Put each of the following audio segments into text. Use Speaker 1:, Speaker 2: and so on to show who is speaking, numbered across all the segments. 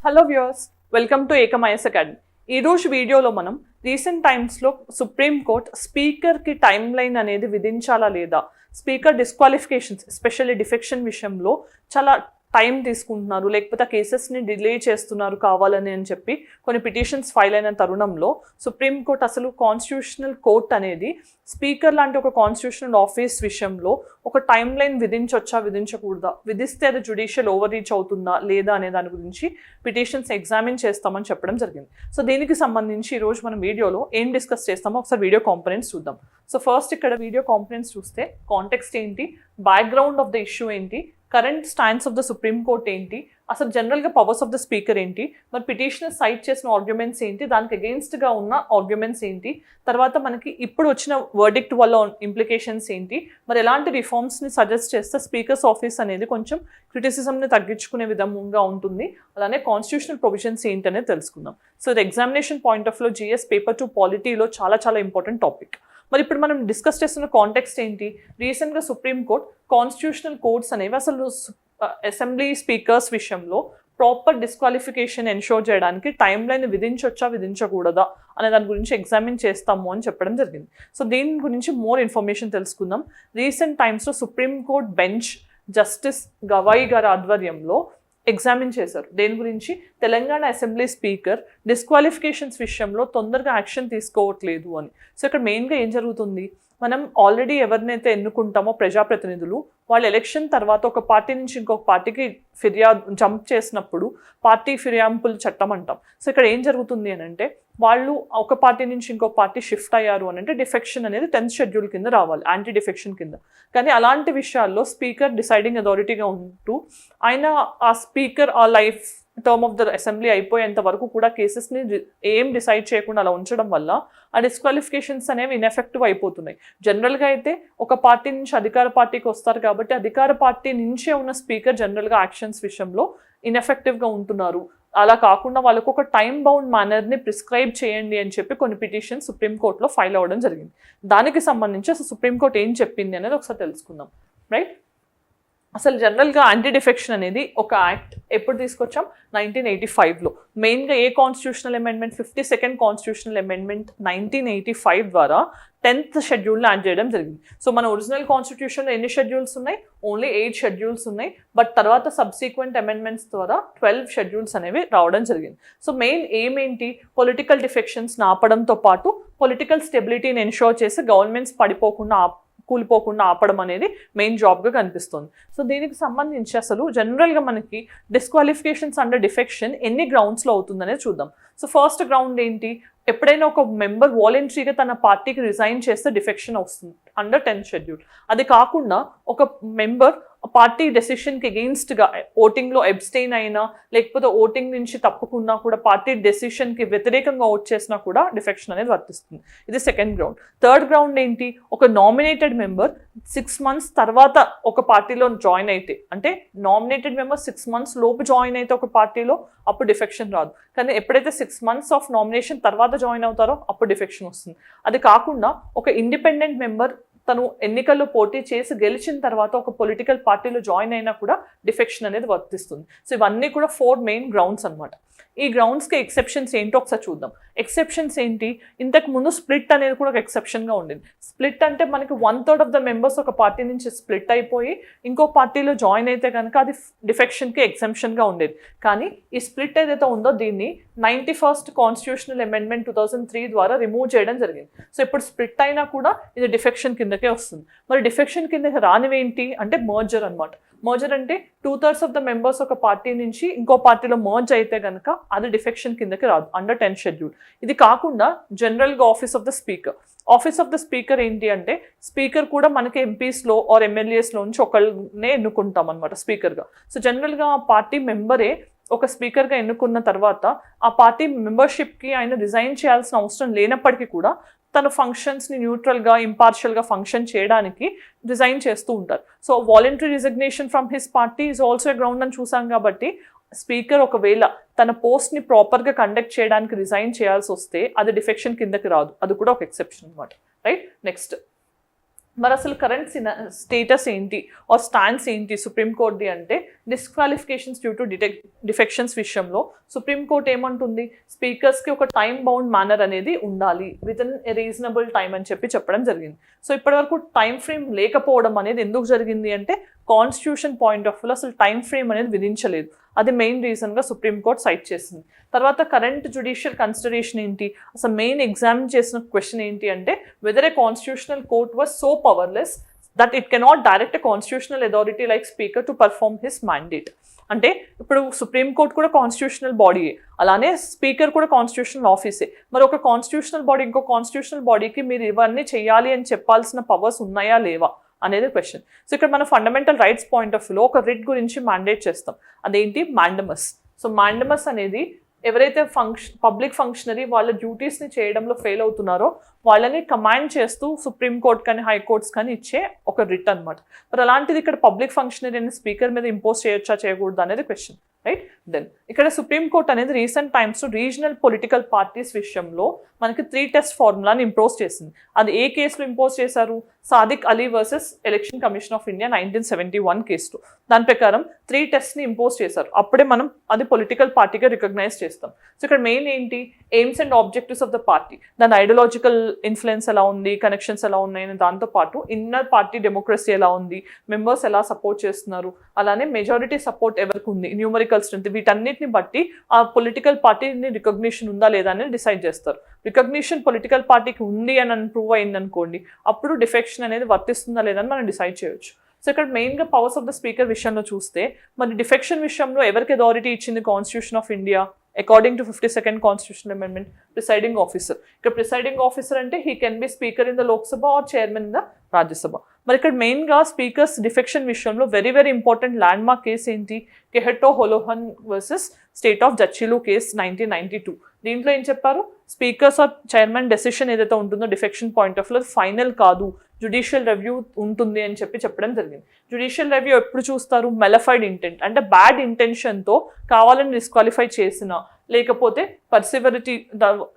Speaker 1: Hello viewers, welcome to ఏకమైఎస్ academy. ఈరోజు వీడియోలో మనం రీసెంట్ టైమ్స్లో సుప్రీంకోర్టు స్పీకర్కి టైమ్ లైన్ అనేది విధించాలా లేదా, స్పీకర్ డిస్క్వాలిఫికేషన్స్ ఎస్పెషల్లీ డిఫెక్షన్ విషయంలో చాలా టైం తీసుకుంటున్నారు, లేకపోతే ఆ కేసెస్ని డిలే చేస్తున్నారు కావాలని అని చెప్పి కొన్ని పిటిషన్స్ ఫైల్ అయిన తరుణంలో సుప్రీంకోర్టు అసలు కాన్స్టిట్యూషనల్ కోర్ట్ అనేది స్పీకర్ లాంటి ఒక కాన్స్టిట్యూషనల్ ఆఫీస్ విషయంలో ఒక టైం లైన్ విధించవచ్చా విధించకూడదా, విధిస్తే అది జ్యుడిషియల్ ఓవర్ రీచ్ అవుతుందా లేదా అనే దాని గురించి పిటిషన్స్ ఎగ్జామిన్ చేస్తామని చెప్పడం జరిగింది. సో దీనికి సంబంధించి ఈరోజు మనం వీడియోలో ఏం డిస్కస్ చేస్తామో ఒకసారి వీడియో కాంపోనెంట్స్ చూద్దాం. సో ఫస్ట్ ఇక్కడ వీడియో కాంపోనెంట్స్ చూస్తే కాంటెక్స్ట్ ఏంటి, బ్యాక్గ్రౌండ్ ఆఫ్ ద ఇష్యూ ఏంటి, current stands of the supreme court ఏంటి, అసలు జనరల్గా పవర్స్ ఆఫ్ ద స్పీకర్ ఏంటి, మరి పిటిషనర్ సైట్ చేసిన ఆర్గ్యుమెంట్స్ ఏంటి, దానికి అగెయిన్స్ట్గా ఉన్న ఆర్గ్యుమెంట్స్ ఏంటి, తర్వాత మనకి ఇప్పుడు వచ్చిన వర్డిక్ట్ వల్ల ఇంప్లికేషన్స్ ఏంటి, మరి ఎలాంటి రిఫార్మ్స్ని సజెస్ట్ చేస్తే స్పీకర్స్ ఆఫీస్ అనేది కొంచెం క్రిటిసిజంని తగ్గించుకునే విధంగా ఉంటుంది, అలానే కాన్స్టిట్యూషనల్ ప్రొవిజన్స్ ఏంటి అనేది తెలుసుకుందాం. సో ఇది ఎగ్జామినేషన్ పాయింట్ ఆఫ్ లో జిఎస్ పేపర్ 2 పాలిటీలో చాలా ఇంపార్టెంట్ టాపిక్. మరి ఇప్పుడు మనం డిస్కస్ చేస్తున్న కాంటెక్స్ట్ ఏంటి, రీసెంట్గా సుప్రీంకోర్టు కాన్స్టిట్యూషనల్ కోర్ట్స్ అనేవి అసలు అసెంబ్లీ స్పీకర్స్ విషయంలో ప్రాపర్ డిస్క్వాలిఫికేషన్ ఎన్షోర్ చేయడానికి టైం లైన్ విధించవచ్చా విధించకూడదా అనే దాని గురించి ఎగ్జామిన్ చేస్తాము అని చెప్పడం జరిగింది. సో దీని గురించి మోర్ ఇన్ఫర్మేషన్ తెలుసుకుందాం. రీసెంట్ టైమ్స్లో సుప్రీంకోర్టు బెంచ్ జస్టిస్ గవాయి గారి ఆధ్వర్యంలో ఎగ్జామిన్ చేశారు. దేని గురించి, తెలంగాణ అసెంబ్లీ స్పీకర్ డిస్క్వాలిఫికేషన్స్ విషయంలో తొందరగా యాక్షన్ తీసుకోవట్లేదు అని. సో ఇక్కడ మెయిన్గా ఏం జరుగుతుంది, మనం ఆల్రెడీ ఎవరినైతే ఎన్నుకుంటామో ప్రజాప్రతినిధులు వాళ్ళు ఎలక్షన్ తర్వాత ఒక పార్టీ నుంచి ఇంకొక పార్టీకి జంప్ చేసినప్పుడు పార్టీ ఫిర్యాంపుల చట్టం అంటాం. సో ఇక్కడ ఏం జరుగుతుంది అని అంటే, వాళ్ళు ఒక పార్టీ నుంచి ఇంకొక పార్టీ షిఫ్ట్ అయ్యారు అని అంటే డిఫెక్షన్ అనేది 10th షెడ్యూల్ కింద రావాలి, యాంటీ డిఫెక్షన్ కింద. కానీ అలాంటి విషయాల్లో స్పీకర్ డిసైడింగ్ అథారిటీగా ఉంటూ ఆయన ఆ స్పీకర్ ఆ life term of the assembly అయిపోయేంత వరకు కూడా కేసెస్ని ఏం డిసైడ్ చేయకుండా అలా ఉంచడం వల్ల ఆ డిస్క్వాలిఫికేషన్స్ అనేవి ఇన్ఎఫెక్టివ్ అయిపోతున్నాయి. జనరల్గా అయితే ఒక పార్టీ నుంచి అధికార పార్టీకి వస్తారు కాబట్టి అధికార పార్టీ నుంచే ఉన్న స్పీకర్ జనరల్గా యాక్షన్స్ విషయంలో ఇన్ఎఫెక్టివ్గా ఉంటున్నారు. అలా కాకుండా వాళ్ళకు ఒక టైం బౌండ్ మేనర్ని ప్రిస్క్రైబ్ చేయండి అని చెప్పి కొన్ని పిటిషన్స్ సుప్రీంకోర్టులో ఫైల్ అవ్వడం జరిగింది. దానికి సంబంధించి అసలు సుప్రీంకోర్టు ఏం చెప్పింది అనేది ఒకసారి తెలుసుకుందాం. రైట్, అసలు జనరల్గా యాంటీ డిఫెక్షన్ అనేది ఒక యాక్ట్ ఎప్పుడు తీసుకొచ్చాం, 1985లో. మెయిన్గా ఏ constitutional amendment, 52nd constitutional amendment 1985 ద్వారా 10th షెడ్యూల్ని యాడ్ చేయడం జరిగింది. సో మన ఒరిజినల్ కాన్స్టిట్యూషన్లో ఎన్ని షెడ్యూల్స్ ఉన్నాయి, ఓన్లీ 8 షెడ్యూల్స్ ఉన్నాయి. బట్ తర్వాత సబ్సిక్వెంట్ అమెండ్మెంట్స్ ద్వారా 12 షెడ్యూల్స్ అనేవి రావడం జరిగింది. సో మెయిన్ ఏంటి, పొలిటికల్ డిఫెక్షన్స్ ఆపడంతో పాటు పొలిటికల్ స్టెబిలిటీని ఎన్షోర్ చేసి గవర్నమెంట్స్ కూలిపోకుండా ఆపడం అనేది మెయిన్ జాబ్గా కనిపిస్తుంది. సో దీనికి సంబంధించి అసలు జనరల్గా మనకి డిస్క్వాలిఫికేషన్స్ అండర్ డిఫెక్షన్ ఎన్ని గ్రౌండ్స్లో అవుతుందనేది చూద్దాం. సో ఫస్ట్ గ్రౌండ్ ఏంటి, ఎప్పుడైనా ఒక మెంబర్ వాలంటరీగా తన పార్టీకి రిజైన్ చేస్తే డిఫెక్షన్ వస్తుంది అండర్ 10th షెడ్యూల్. అది కాకుండా ఒక మెంబర్ పార్టీ డెసిషన్కి అగెయిన్స్ట్గా ఓటింగ్లో అబ్స్టెయిన్ అయినా, లేకపోతే ఓటింగ్ నుంచి తప్పుకున్నా కూడా పార్టీ డెసిషన్కి వ్యతిరేకంగా ఓట్ చేసినా కూడా డిఫెక్షన్ అనేది వర్తిస్తుంది. ఇది సెకండ్ గ్రౌండ్. థర్డ్ గ్రౌండ్ ఏంటి, ఒక నామినేటెడ్ మెంబర్ 6 months తర్వాత ఒక పార్టీలో జాయిన్ అయితే, అంటే నామినేటెడ్ మెంబర్ 6 months లోపు జాయిన్ అయితే ఒక పార్టీలో అప్పుడు డిఫెక్షన్ రాదు. కానీ ఎప్పుడైతే 6 months ఆఫ్ నామినేషన్ తర్వాత జాయిన్ అవుతారో అప్పుడు డిఫెక్షన్ వస్తుంది. అది కాకుండా ఒక ఇండిపెండెంట్ మెంబర్ తను ఎన్నికల్లో పోటీ చేసి గెలిచిన తర్వాత ఒక పొలిటికల్ పార్టీలో జాయిన్ అయినా కూడా డిఫెక్షన్ అనేది వర్తిస్తుంది. సో ఇవన్నీ కూడా 4 మెయిన్ గ్రౌండ్స్ అనమాట. ఈ గ్రౌండ్స్కి ఎక్సెప్షన్స్ ఏంటో ఒకసారి చూద్దాం. ఎక్సెప్షన్స్ ఏంటి, ఇంతకు ముందు స్ప్లిట్ అనేది కూడా ఒక ఎక్సెప్షన్గా ఉండేది. స్ప్లిట్ అంటే మనకి 1/3 ఆఫ్ ద మెంబర్స్ ఒక పార్టీ నుంచి స్ప్లిట్ అయిపోయి ఇంకో పార్టీలో జాయిన్ అయితే కనుక అది డిఫెక్షన్కి ఎక్సెప్షన్గా ఉండేది. కానీ ఈ స్ప్లిట్ ఏదైతే ఉందో దీన్ని 91st కాన్స్టిట్యూషనల్ అమెండ్మెంట్ 2003 ద్వారా రిమూవ్ చేయడం జరిగింది. సో ఇప్పుడు స్ప్లిట్ అయినా కూడా ఇది డిఫెక్షన్ కిందకే వస్తుంది. మరి డిఫెక్షన్ కిందకి రానివేంటి అంటే మర్జర్ అనమాట. మర్జర్ అంటే 2/3 ఆఫ్ ద మెంబర్స్ ఒక పార్టీ నుంచి ఇంకో పార్టీలో మర్జ్ అయితే కనుక అది డిఫెక్షన్ కిందకి రాదు అండర్ 10th షెడ్యూల్. ఇది కాకుండా జనరల్గా ఆఫీస్ ఆఫ్ ద స్పీకర్ ఏంటి అంటే, స్పీకర్ కూడా మనకి ఎంపీస్లో ఆర్ ఎమ్మెల్యేస్లో నుంచి ఒకళ్ళనే ఎన్నుకుంటాం అనమాట స్పీకర్గా. సో జనరల్గా ఆ పార్టీ మెంబరే ఒక స్పీకర్గా ఎన్నుకున్న తర్వాత ఆ పార్టీ మెంబర్షిప్కి ఆయన రిజైన్ చేయాల్సిన అవసరం లేనప్పటికీ కూడా తన ఫంక్షన్స్ని న్యూట్రల్గా ఇంపార్షియల్గా ఫంక్షన్ చేయడానికి రిజైన్ చేస్తూ ఉంటారు. So voluntary resignation from his party is also a ground అని చూసాం కాబట్టి స్పీకర్ ఒకవేళ తన పోస్ట్ని ప్రాపర్గా కండక్ట్ చేయడానికి రిజైన్ చేయాల్సి వస్తే అది డిఫెక్షన్ కిందకి రాదు, అది కూడా ఒక ఎక్సెప్షన్ అనమాట. రైట్, నెక్స్ట్ మరి అసలు కరెంట్ స్టేటస్ ఏంటి ఆర్ స్టాండ్స్ ఏంటి సుప్రీంకోర్టుది అంటే డిస్క్వాలిఫికేషన్స్ డ్యూ టు డిఫెక్షన్స్ విషయంలో సుప్రీంకోర్టు ఏమంటుంది, స్పీకర్స్కి ఒక టైం బౌండ్ మేనర్ అనేది ఉండాలి with in a reasonable time అని చెప్పడం జరిగింది. సో ఇప్పటివరకు టైం ఫ్రేమ్ లేకపోవడం అనేది ఎందుకు జరిగింది అంటే కాన్స్టిట్యూషన్ పాయింట్ ఆఫ్ వ్యూలో అసలు టైం ఫ్రేమ్ అనేది విధించలేదు. అది మెయిన్ రీజన్గా సుప్రీంకోర్టు సైట్ చేసింది. తర్వాత కరెంట్ జ్యుడిషియల్ కన్సిడరేషన్ ఏంటి, అసలు మెయిన్ ఎగ్జామిన్ చేసిన క్వశ్చన్ ఏంటి అంటే whether a constitutional court was so powerless that it cannot direct a constitutional authority like speaker to perform his mandate. అంటే ఇప్పుడు సుప్రీంకోర్టు కూడా కాన్స్టిట్యూషనల్ బాడీయే, అలానే స్పీకర్ కూడా కాన్స్టిట్యూషనల్ ఆఫీసే. మరి ఒక కాన్స్టిట్యూషనల్ బాడీ ఇంకో కాన్స్టిట్యూషనల్ బాడీకి మీరు ఇవన్నీ చేయాలి అని చెప్పాల్సిన పవర్స్ ఉన్నాయా లేవా అనేది క్వశ్చన్. సో ఇక్కడ మన ఫండమెంటల్ రైట్స్ పాయింట్ ఆఫ్ వ్యూలో ఒక రిట్ గురించి మ్యాండేట్ చేస్తాం, అదేంటి మ్యాండమస్. సో మ్యాండమస్ అనేది ఎవరైతే పబ్లిక్ ఫంక్షనరీ వాళ్ళ డ్యూటీస్ని చేయడంలో ఫెయిల్ అవుతున్నారో వాళ్ళని కమాండ్ చేస్తూ సుప్రీంకోర్టు కానీ హైకోర్ట్స్ కానీ ఇచ్చే ఒక రిట్ అనమాట. మరి అలాంటిది ఇక్కడ పబ్లిక్ ఫంక్షనరీ అని స్పీకర్ మీద ఇంపోజ్ చేయొచ్చా చేయకూడదు అనేది క్వశ్చన్, రైట్. దెన్ ఇక్కడ సుప్రీంకోర్టు అనేది recent times regional political parties విషయంలో మనకి 3 టెస్ట్ ఫార్ములాని ఇంపోజ్ చేసింది. అది ఏ కేసులో ఇంపోజ్ చేశారు, Sadiq Ali versus election commission of India 1971 కేసులో. దాని ప్రకారం 3 టెస్ట్ని ఇంపోజ్ చేశారు. అప్పుడే మనం అది పొలిటికల్ పార్టీగా రికగ్నైజ్ చేస్తాం. సో ఇక్కడ మెయిన్ ఏంటి, aims and objectives of the party, దాని ఐడియాలజికల్ ఇన్ఫ్లుయెన్స్ ఎలా ఉంది, కనెక్షన్స్ ఎలా ఉన్నాయని, దాంతోపాటు ఇన్నర్ పార్టీ డెమోక్రసీ ఎలా ఉంది, మెంబర్స్ ఎలా సపోర్ట్ చేస్తున్నారు, అలానే మెజారిటీ సపోర్ట్ ఎవరికి ఉంది, న్యూమరికల్ స్ట్రెంత్, వీటన్నిటిని బట్టి ఆ పొలిటికల్ పార్టీని రికగ్నిషన్ ఉందా లేదా అని డిసైడ్ చేస్తారు. రికగ్నిషన్ పొలిటికల్ పార్టీకి ఉంది అని ప్రూవ్ అయింది అనుకోండి, అప్పుడు డిఫెక్షన్ అనేది వర్తిస్తుందా లేదా అని మనం డిసైడ్ చేయొచ్చు. సో ఇక్కడ మెయిన్గా పవర్స్ ఆఫ్ ద స్పీకర్ విషయంలో చూస్తే మరి డిఫెక్షన్ విషయంలో ఎవరికి అథారిటీ ఇచ్చింది constitution of India according to 52nd constitution amendment, presiding officer. ఇక్కడ ప్రిసైడింగ్ ఆఫీసర్ అంటే he can be speaker in the Lok Sabha or chairman in the Rajya Sabha. మరి ఇక్కడ మెయిన్గా స్పీకర్స్ డిఫెక్షన్ విషయంలో very very important landmark case ఏంటి, Kihoto Hollohan versus state of Zachillhu case 1992. దీంట్లో ఏం చెప్పారు, స్పీకర్స్ ఆర్ చైర్మన్ డెసిషన్ ఏదైతే ఉంటుందో defection point of view final కాదు, జ్యుడిషియల్ రివ్యూ ఉంటుంది అని చెప్పడం జరిగింది. జ్యుడిషియల్ రివ్యూ ఎప్పుడు చూస్తారు, మెలఫైడ్ ఇంటెంట్ అంటే బ్యాడ్ ఇంటెన్షన్తో కావాలని డిస్క్వాలిఫై చేసిన, లేకపోతే పర్సివరిటీ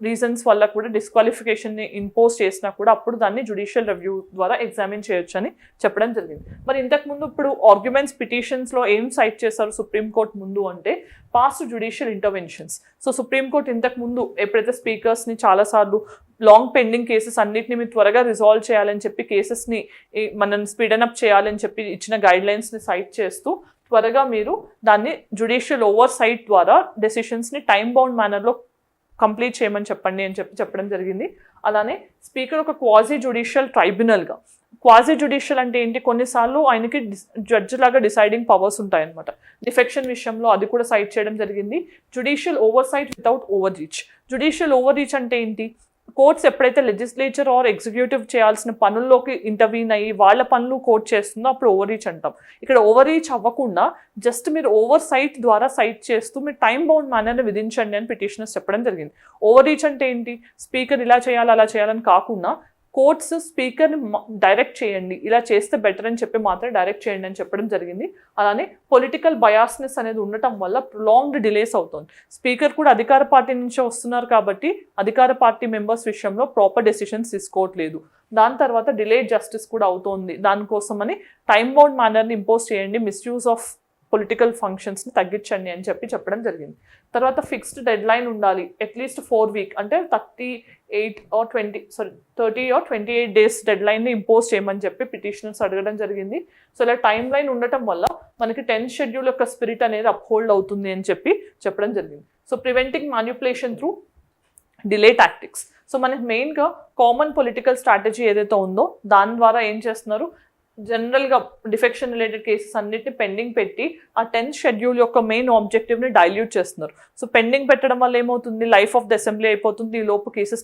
Speaker 1: రీజన్స్ వల్ల కూడా డిస్క్వాలిఫికేషన్ని ఇంపోజ్ చేసినా కూడా అప్పుడు దాన్ని జ్యుడిషియల్ రివ్యూ ద్వారా ఎగ్జామిన్ చేయొచ్చు అని చెప్పడం జరిగింది. మరి ఇంతకుముందు ఇప్పుడు ఆర్గ్యుమెంట్స్ పిటిషన్స్లో ఏం సైట్ చేశారు సుప్రీంకోర్టు ముందు అంటే past judicial interventions. So supreme court ఇంతకుముందు ఎప్పుడైతే స్పీకర్స్ని చాలాసార్లు లాంగ్ పెండింగ్ కేసెస్ అన్నిటిని మీరు త్వరగా రిజాల్వ్ చేయాలని చెప్పి కేసెస్ని మనం స్పీడన్ అప్ చేయాలని చెప్పి ఇచ్చిన గైడ్ లైన్స్ని సైట్ చేస్తూ త్వరగా మీరు దాన్ని జ్యుడిషియల్ ఓవర్ సైట్ ద్వారా డెసిషన్స్ని టైం బౌండ్ మేనర్లో కంప్లీట్ చేయమని చెప్పండి అని చెప్పడం జరిగింది. అలానే స్పీకర్ ఒక క్వాజీ జ్యుడిషియల్ ట్రైబ్యునల్గా, క్వాజీ జ్యుడిషియల్ అంటే ఏంటి, కొన్నిసార్లు ఆయనకి జడ్జి లాగా డిసైడింగ్ పవర్స్ ఉంటాయన్నమాట. డిఫెక్షన్ విషయంలో అది కూడా సైట్ చేయడం జరిగింది. Judicial oversight without overreach. Judicial overreach అంటే ఏంటి, కోర్ట్స్ ఎప్పుడైతే లెజిస్లేచర్ ఆర్ ఎగ్జిక్యూటివ్ చేయాల్సిన పనుల్లోకి ఇంటర్వీన్ అయ్యి వాళ్ళ పనులు కోర్ట్ చేస్తుందో అప్పుడు ఓవర్ రీచ్ అంటాం. ఇక్కడ ఓవర్ రీచ్ అవ్వకుండా జస్ట్ మీరు ఓవర్ సైట్ ద్వారా సైట్ చేస్తూ మీరు టైం బౌండ్ మేనర్ని విధించండి అని పిటిషనర్స్ చెప్పడం జరిగింది. ఓవర్ రీచ్ అంటే ఏంటి, స్పీకర్ ఇలా చేయాలి అలా చేయాలని కాకుండా కోర్ట్స్ స్పీకర్ని డైరెక్ట్ చేయండి, ఇలా చేస్తే బెటర్ అని చెప్పి మాత్రం డైరెక్ట్ చేయండి అని చెప్పడం జరిగింది. అలానే పొలిటికల్ బయాస్నెస్ అనేది ఉండటం వల్ల ప్రొలాంగ్డ్ డిలేస్ అవుతుంది. స్పీకర్ కూడా అధికార పార్టీ నుంచి వస్తున్నారు కాబట్టి అధికార పార్టీ మెంబర్స్ విషయంలో ప్రాపర్ డెసిషన్స్ తీసుకోవట్లేదు. దాని తర్వాత డిలేడ్ జస్టిస్ కూడా అవుతోంది. దానికోసమని టైం బౌండ్ మేనర్ని ఇంపోజ్ చేయండి, మిస్యూజ్ ఆఫ్ పొలిటికల్ ఫంక్షన్స్ని తగ్గించండి అని చెప్పడం జరిగింది. తర్వాత ఫిక్స్డ్ డెడ్ లైన్ ఉండాలి, అట్లీస్ట్ 4 వీక్ అంటే 30 or 28 డేస్ డెడ్ లైన్ని ఇంపోజ్ చేయమని చెప్పి పిటిషనర్స్ అడగడం జరిగింది. సో ఇలా టైం లైన్ ఉండటం వల్ల మనకి 10th షెడ్యూల్ యొక్క స్పిరిట్ అనేది అప్హోల్డ్ అవుతుంది అని చెప్పడం జరిగింది. So preventing manipulation through delay tactics. So మనకి మెయిన్గా కామన్ పొలిటికల్ స్ట్రాటజీ ఏదైతే ఉందో దాని ద్వారా ఏం చేస్తున్నారు, జనరల్గా డిఫెక్షన్ రిలేటెడ్ కేసెస్ అన్నిటిని పెండింగ్ పెట్టి ఆ 10th షెడ్యూల్ యొక్క మెయిన్ ఆబ్జెక్టివ్ని డైల్యూట్ చేస్తున్నారు. సో పెండింగ్ పెట్టడం వల్ల ఏమవుతుంది, లైఫ్ ఆఫ్ ద అసెంబ్లీ అయిపోతుంది, ఈ లోపు కేసెస్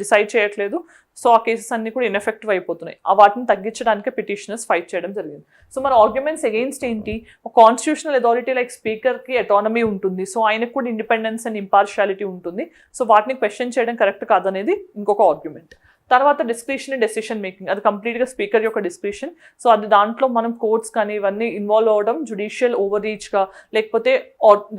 Speaker 1: డిసైడ్ చేయట్లేదు. సో ఆ కేసెస్ అన్ని కూడా ఇన్ఎఫెక్టివ్ అయిపోతున్నాయి. వాటిని తగ్గించడానికి పిటిషనర్స్ ఫైట్ చేయడం జరిగింది. సో మన ఆర్గ్యుమెంట్స్ అగెయిన్స్ట్ ఏంటి, కాన్స్టిట్యూషనల్ అథారిటీ లైక్ స్పీకర్కి అటానమీ ఉంటుంది, సో ఆయనకు కూడా ఇండిపెండెన్స్ అండ్ ఇంపార్షియాలిటీ ఉంటుంది. సో వాటిని క్వశ్చన్ చేయడం కరెక్ట్ కాదనేది ఇంకొక ఆర్గ్యుమెంట్. తర్వాత డిస్క్రిషనరీ డెసిషన్ మేకింగ్, అది కంప్లీట్గా స్పీకర్ యొక్క డిస్క్రిషన్. సో అది దాంట్లో మనం కోర్ట్స్ కానీ ఇవన్నీ ఇన్వాల్వ్ అవ్వడం జ్యుడిషియల్ ఓవర్ రీచ్గా లేకపోతే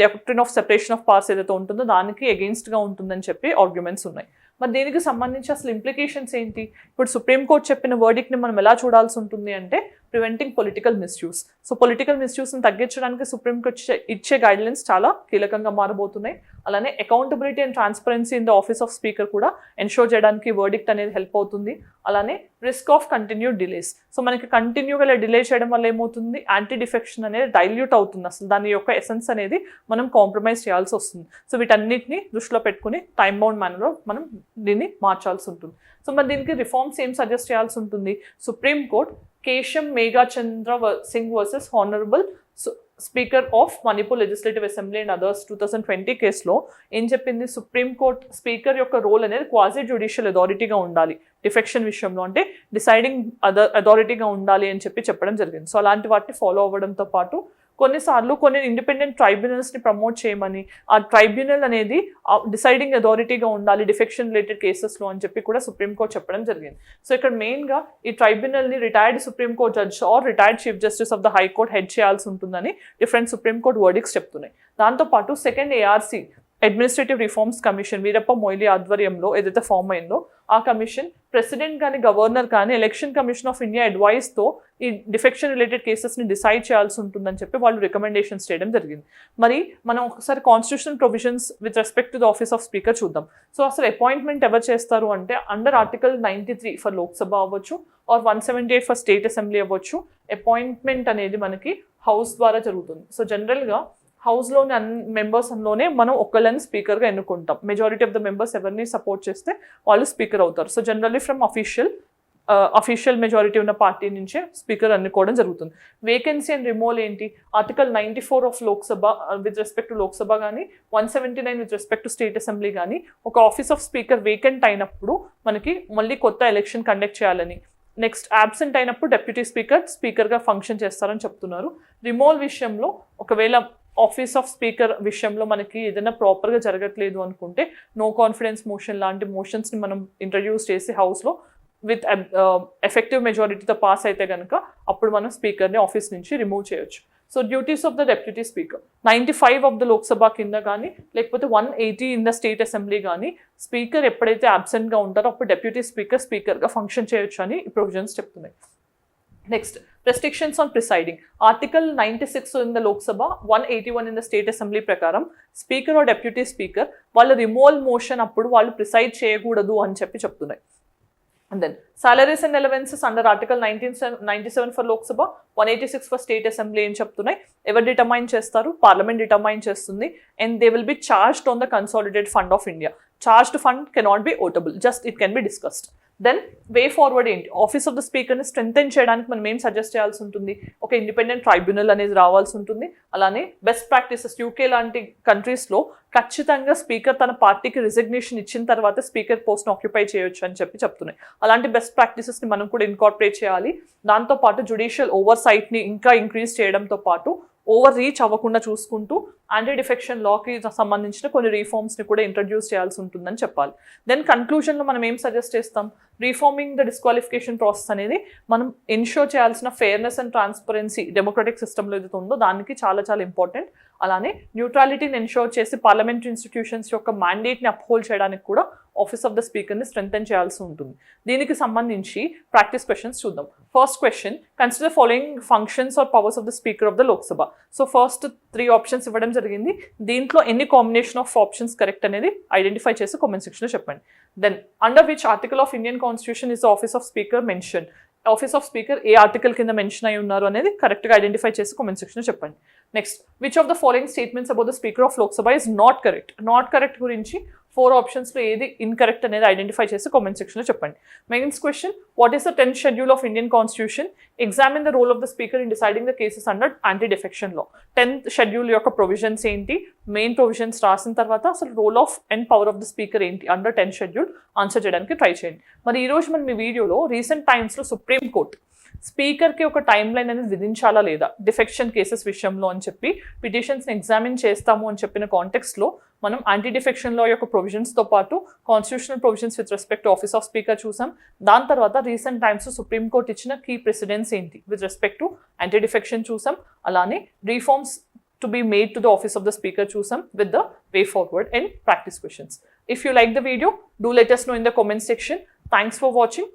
Speaker 1: doctrine of separation of powers ఏదైతే ఉంటుందో దానికి అగెయిన్స్ట్గా ఉంటుందని చెప్పి ఆర్గ్యుమెంట్స్ ఉన్నాయి. మరి దీనికి సంబంధించి అసలు ఇంప్లికేషన్స్ ఏంటి? ఇప్పుడు సుప్రీంకోర్టు చెప్పిన వర్డిక్ట్ని మనం ఎలా చూడాల్సి ఉంటుంది అంటే preventing political misuse. So political మిస్యూస్ని తగ్గించడానికి సుప్రీంకోర్టు ఇచ్చే గైడ్లైన్స్ చాలా కీలకంగా మారబోతున్నాయి. అలానే accountability and transparency in the office of speaker కూడా ఎన్షోర్ చేయడానికి వర్డిక్ట్ అనేది హెల్ప్ అవుతుంది. అలానే risk of continued delays. So మనకి కంటిన్యూగా డిలే చేయడం వల్ల ఏమవుతుంది, యాంటీ డిఫెక్షన్ అనేది డైల్యూట్ అవుతుంది. అసలు దాని యొక్క ఎసెన్స్ అనేది మనం కాంప్రమైజ్ చేయాల్సి వస్తుంది. సో వీటన్నిటిని దృష్టిలో పెట్టుకుని టైం బౌండ్ మేనర్లో మనం దీన్ని మార్చాల్సి ఉంటుంది. సో మరి దీనికి రిఫార్మ్స్ ఏం సజెస్ట్ చేయాల్సి ఉంటుంది? Supreme court Keisham Meghachandra Singh versus honourable speaker of Manipur legislative assembly and others 2020 కేసులో ఏం చెప్పింది? సుప్రీంకోర్టు స్పీకర్ యొక్క రోల్ అనేది క్వాజీ జ్యుడిషియల్ అథారిటీగా ఉండాలి డిఫెక్షన్ విషయంలో, అంటే డిసైడింగ్ అథారిటీగా ఉండాలి అని చెప్పడం జరిగింది. సో అలాంటి వాటిని ఫాలో అవ్వడంతో పాటు కొన్నిసార్లు కొన్ని ఇండిపెండెంట్ ట్రైబ్యునల్స్ని ప్రమోట్ చేయమని, ఆ ట్రైబ్యునల్ అనేది డిసైడింగ్ అథారిటీగా ఉండాలి డిఫెక్షన్ రిలేటెడ్ కేసెస్లో అని చెప్పి కూడా సుప్రీంకోర్టు చెప్పడం జరిగింది. సో ఇక్కడ మెయిన్గా ఈ ట్రైబ్యునల్ని retired supreme court judge or retired chief justice of the high court head చేయాల్సి ఉంటుందని డిఫరెంట్ సుప్రీంకోర్టు వర్డిక్ట్స్ చెప్తున్నాయి. దాంతోపాటు second ARC administrative reforms commission Veerappa Moily ఆధ్వర్యంలో ఏదైతే ఫామ్ అయిందో ఆ కమిషన్ ప్రెసిడెంట్ కానీ గవర్నర్ కానీ ఎలక్షన్ కమిషన్ ఆఫ్ ఇండియా అడ్వైస్తో ఈ డిఫెక్షన్ రిలేటెడ్ కేసెస్ని డిసైడ్ చేయాల్సి ఉంటుందని చెప్పి వాళ్ళు రికమెండేషన్స్ చేయడం జరిగింది. మరి మనం ఒకసారి constitutional provisions with respect to the office of speaker చూద్దాం. సో అసలు అపాయింట్మెంట్ ఎవరు చేస్తారు అంటే అండర్ ఆర్టికల్ 93 ఫర్ లోక్సభ అవ్వచ్చు ఆర్ 178 ఫర్ స్టేట్ అసెంబ్లీ అవ్వచ్చు. అపాయింట్మెంట్ అనేది మనకి హౌస్ ద్వారా జరుగుతుంది. సో జనరల్గా హౌస్లోని మెంబర్స్లోనే మనం ఒకళ్ళని స్పీకర్గా ఎన్నుకుంటాం. మెజారిటీ ఆఫ్ ద మెంబర్స్ ఎవరిని సపోర్ట్ చేస్తే వాళ్ళు స్పీకర్ అవుతారు. So generally from official majority ఉన్న పార్టీ నుంచే స్పీకర్ ఎన్నుకోవడం జరుగుతుంది. వేకెన్సీ అండ్ రిమూవల్ ఏంటి? Article 94 of Lok Sabha with respect to Lok Sabha కానీ 179 with respect to state assembly కానీ ఒక ఆఫీస్ ఆఫ్ స్పీకర్ వేకెంట్ అయినప్పుడు మనకి మళ్ళీ కొత్త ఎలక్షన్ కండక్ట్ చేయాలని, నెక్స్ట్ యాబ్సెంట్ అయినప్పుడు డెప్యూటీ స్పీకర్గా ఫంక్షన్ చేస్తారని చెప్తున్నారు. రిమూవల్ విషయంలో ఒకవేళ ఆఫీస్ ఆఫ్ స్పీకర్ విషయంలో మనకి ఏదైనా ప్రాపర్గా జరగట్లేదు అనుకుంటే నో కాన్ఫిడెన్స్ మోషన్ లాంటి మోషన్స్ని మనం ఇంట్రడ్యూస్ చేసి హౌస్లో విత్ ఎఫెక్టివ్ మెజారిటీతో పాస్ అయితే కనుక అప్పుడు మనం స్పీకర్ని ఆఫీస్ నుంచి రిమూవ్ చేయొచ్చు. So duties of the deputy speaker 95 of the Lok Sabha కింద కానీ లేకపోతే 180 ఇన్ ద స్టేట్ అసెంబ్లీ కానీ స్పీకర్ ఎప్పుడైతే అబ్సెంట్గా ఉంటారో అప్పుడు డెప్యూటీ స్పీకర్గా ఫంక్షన్ చేయొచ్చు అని ఈ ప్రొవిజన్స్ చెప్తున్నాయి. Next restrictions on presiding. Article 96 in the Lok Sabha 181 in the state assembly ప్రకారం స్పీకర్ ఆర్ డెప్యూటీ స్పీకర్ వాళ్ళ రిమూవల్ మోషన్ అప్పుడు వాళ్ళు ప్రిసైడ్ చేయకూడదు అని చెప్తున్నాయి. And then salaries and allowances under article 97 for Lok Sabha 186 for state assembly ఏం చెప్తున్నాయి? ఎవరు డిటర్మైన్ చేస్తారు? పార్లమెంట్ డిటర్మైన్ చేస్తుంది. And they will be charged on the consolidated fund of India. Charged fund cannot be ఓటబుల్, just it can be discussed. Then way forward ఏంటి? Office of the స్పీకర్ని strengthen చేయడానికి మనం ఏం సజెస్ట్ చేయాల్సి ఉంటుంది? ఒక ఇండిపెండెంట్ ట్రైబ్యునల్ అనేది రావాల్సి ఉంటుంది. అలానే బెస్ట్ ప్రాక్టీసెస్ UK లాంటి కంట్రీస్లో ఖచ్చితంగా స్పీకర్ తన పార్టీకి రిజిగ్నేషన్ ఇచ్చిన తర్వాత స్పీకర్ పోస్ట్ని ఆక్యుపై చేయొచ్చు అని చెప్తున్నాయి. అలాంటి బెస్ట్ ప్రాక్టీసెస్ని మనం కూడా ఇన్కార్పొరేట్ చేయాలి. దాంతోపాటు జ్యుడిషియల్ ఓవర్ సైట్ని ఇంకా ఇంక్రీజ్ చేయడంతో పాటు ఓవర్ రీచ్ అవ్వకుండా చూసుకుంటూ యాంటీ డిఫెక్షన్ లాకి సంబంధించిన కొన్ని రీఫార్మ్స్ని కూడా ఇంట్రడ్యూస్ చేయాల్సి ఉంటుందని చెప్పాలి. దెన్ కన్క్లూజన్లో మనం ఏం సజెస్ట్ చేస్తాం? రీఫార్మింగ్ ద డిస్క్వాలిఫికేషన్ ప్రాసెస్ అనేది మనం ఎన్షోర్ చేయాల్సిన ఫెయిర్నెస్ అండ్ ట్రాన్స్పరెన్సీ డెమోక్రటిక్ సిస్టంలో ఏదైతే ఉందో దానికి చాలా చాలా ఇంపార్టెంట్. అలానే న్యూట్రాలిటీని ఎన్షోర్ చేసి పార్లమెంటరీ ఇన్స్టిట్యూషన్స్ యొక్క మ్యాండేట్ని అప్హోల్డ్ చేయడానికి కూడా ఆఫీస్ ఆఫ్ ద స్పీకర్ని స్ట్రెంథెన్ చేయాల్సి ఉంటుంది. దీనికి సంబంధించి ప్రాక్టీస్ క్వశ్చన్స్ చూద్దాం. First question, consider following functions or powers of the speaker of the Lok Sabha. So first 3 options ఇవ్వడం జరిగింది. దీంట్లో ఎన్ని కాంబినేషన్ ఆఫ్ ఆప్షన్స్ కరెక్ట్ అనేది ఐడెంటిఫై చేసి కామెంట్ సెక్షన్లో చెప్పండి. Then under which article of Indian constitution is the office of speaker mention. Office of speaker A article కింద mention అయి ఉన్నారు అనేది కరెక్ట్గా ఐడెంటిఫై చేసి కామెంట్ సెక్షన్లో చెప్పండి. Next, which of the following statements about the speaker of Lok Sabha is not correct. Not correct గురించి 4 ఆప్షన్స్లో ఏది ఇన్కరెక్ట్ అనేది ఐడెంటిఫై చేసి కామెంట్ సెక్షన్లో చెప్పండి. Mains question, what is the 10th schedule of Indian constitution? Examine the role of the speaker in deciding the cases under anti defection law. 10th schedule యొక్క provisions ఏంటి, main provisions రాసిన తర్వాత అసలు role of and power of the speaker ఏంటి under 10th schedule answer చేయడానికి try చేయండి. మరి ఈరోజు మనం మీ వీడియోలో రీసెంట్ టైమ్స్లో సుప్రీంకోర్టు స్పీకర్కి ఒక టైం లైన్ అనేది విధించాలా లేదా డిఫెక్షన్ కేసెస్ విషయంలో అని చెప్పి పిటిషన్స్ని ఎగ్జామిన్ చేస్తాము అని చెప్పిన కాంటెక్స్ట్లో మనం యాంటీ డిఫెక్షన్ లా యొక్క ప్రొవిజన్స్తో పాటు constitutional provisions with respect to office of speaker చూసాం. దాని తర్వాత రీసెంట్ టైమ్స్ సుప్రీంకోర్టు ఇచ్చిన కీ ప్రెసిడెన్స్ ఏంటి with respect to anti defection చూసాం. అలానే reforms to be made to the office of the speaker చూసాం with the way forward and practice questions. If you like the video, do let us know in the comment section. Thanks for watching.